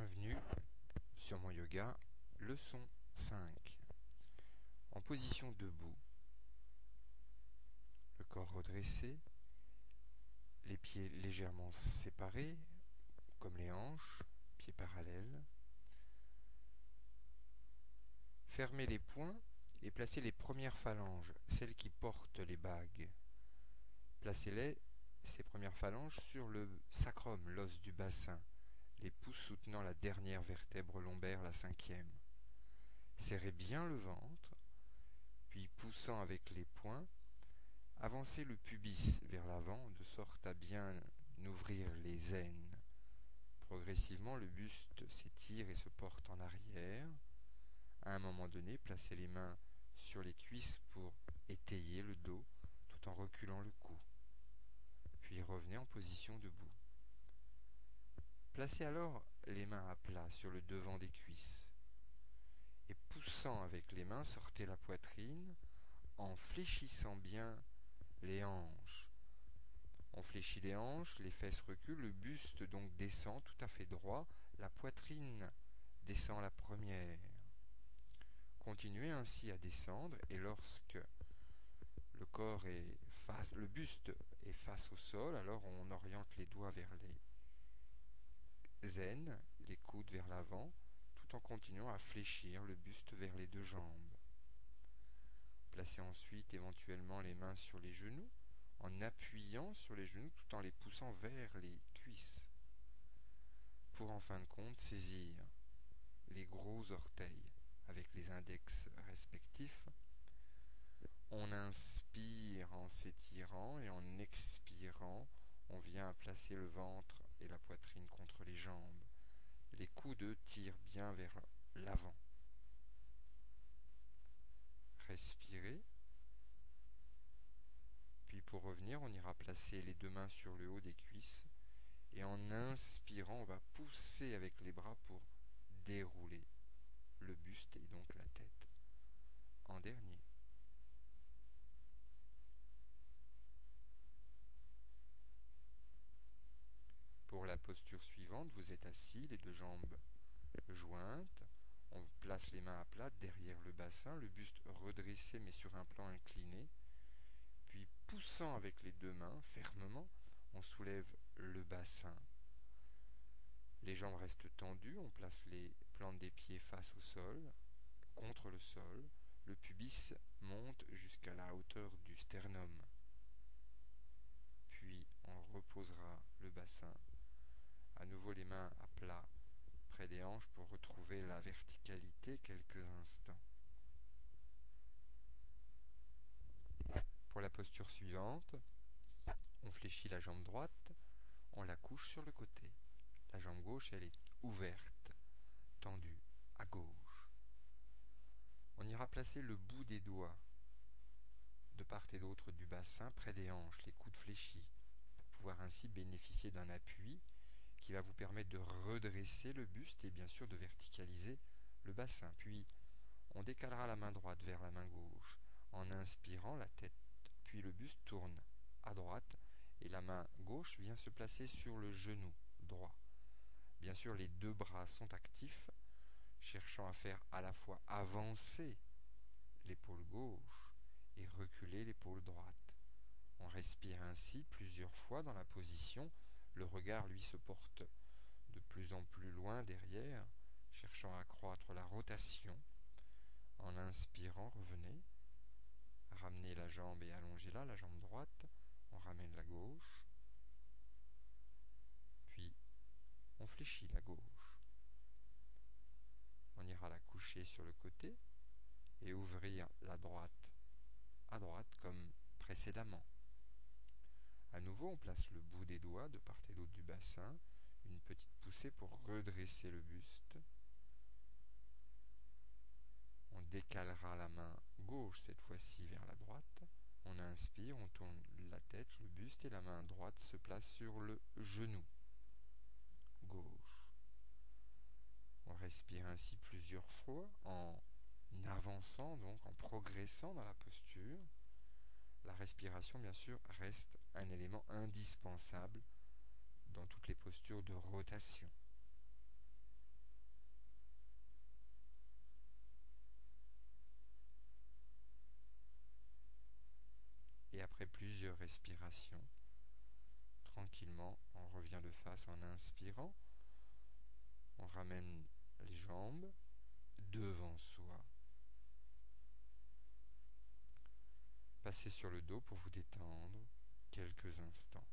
Bienvenue sur mon yoga, leçon 5. En position debout, le corps redressé, les pieds légèrement séparés, comme les hanches, pieds parallèles. Fermez les poings et placez les premières phalanges, celles qui portent les bagues. Placez-les, ces premières phalanges, sur le sacrum, l'os du bassin, les pouces soutenant la dernière vertèbre lombaire, la cinquième. Serrez bien le ventre, puis poussant avec les poings, avancez le pubis vers l'avant de sorte à bien ouvrir les aines. Progressivement, le buste s'étire et se porte en arrière. À un moment donné, placez les mains sur les cuisses pour étayer le dos tout en reculant le cou. Puis revenez en position debout. Placez alors les mains à plat sur le devant des cuisses et poussant avec les mains, sortez la poitrine en fléchissant bien les hanches. On fléchit les hanches, les fesses reculent, le buste donc descend tout à fait droit, la poitrine descend la première. Continuez ainsi à descendre et lorsque le buste est face au sol, alors on oriente les doigts vers les aines, les coudes vers l'avant, tout en continuant à fléchir le buste vers les deux jambes. Placez ensuite éventuellement les mains sur les genoux, en appuyant sur les genoux tout en les poussant vers les cuisses, pour en fin de compte saisir les gros orteils avec les index respectifs. On inspire en s'étirant et en expirant, on vient placer le ventre et la poitrine contre les jambes. Les coudes tirent bien vers l'avant. Respirez. Puis pour revenir, on ira placer les deux mains sur le haut des cuisses et en inspirant, on va pousser avec les bras pour dérouler le buste et donc la tête. En dernier. Pour la posture suivante, vous êtes assis, les deux jambes jointes. On place les mains à plat derrière le bassin, le buste redressé mais sur un plan incliné. Puis poussant avec les deux mains, fermement, on soulève le bassin. Les jambes restent tendues, on place les plantes des pieds face au sol, contre le sol. Le pubis monte jusqu'à la hauteur du sternum. Puis on reposera le bassin. À nouveau les mains à plat près des hanches pour retrouver la verticalité quelques instants. Pour la posture suivante, on fléchit la jambe droite, on la couche sur le côté. La jambe gauche, elle est ouverte, tendue, à gauche. On ira placer le bout des doigts de part et d'autre du bassin, près des hanches, les coudes fléchis, pour pouvoir ainsi bénéficier d'un appui qui va vous permettre de redresser le buste et bien sûr de verticaliser le bassin. Puis on décalera la main droite vers la main gauche. En inspirant, la tête puis le buste tourne à droite et la main gauche vient se placer sur le genou droit. Bien sûr, les deux bras sont actifs, cherchant à faire à la fois avancer l'épaule gauche et reculer l'épaule droite. On respire ainsi plusieurs fois dans la position. Le regard, lui, se porte de plus en plus loin derrière, cherchant à accroître la rotation. En inspirant, revenez. Ramenez la jambe et allongez-la, la jambe droite. On ramène la gauche. Puis, on fléchit la gauche. On ira la coucher sur le côté et ouvrir la droite à droite comme précédemment. À nouveau, on place le bout des doigts de part et d'autre du bassin, une petite poussée pour redresser le buste. On décalera la main gauche cette fois-ci vers la droite. On inspire, on tourne la tête, le buste et la main droite se place sur le genou gauche. On respire ainsi plusieurs fois en avançant, donc en progressant dans la posture. La respiration, bien sûr, reste un élément indispensable dans toutes les postures de rotation. respiration. Tranquillement, on revient de face en inspirant. On ramène les jambes devant soi. Passez sur le dos pour vous détendre quelques instants.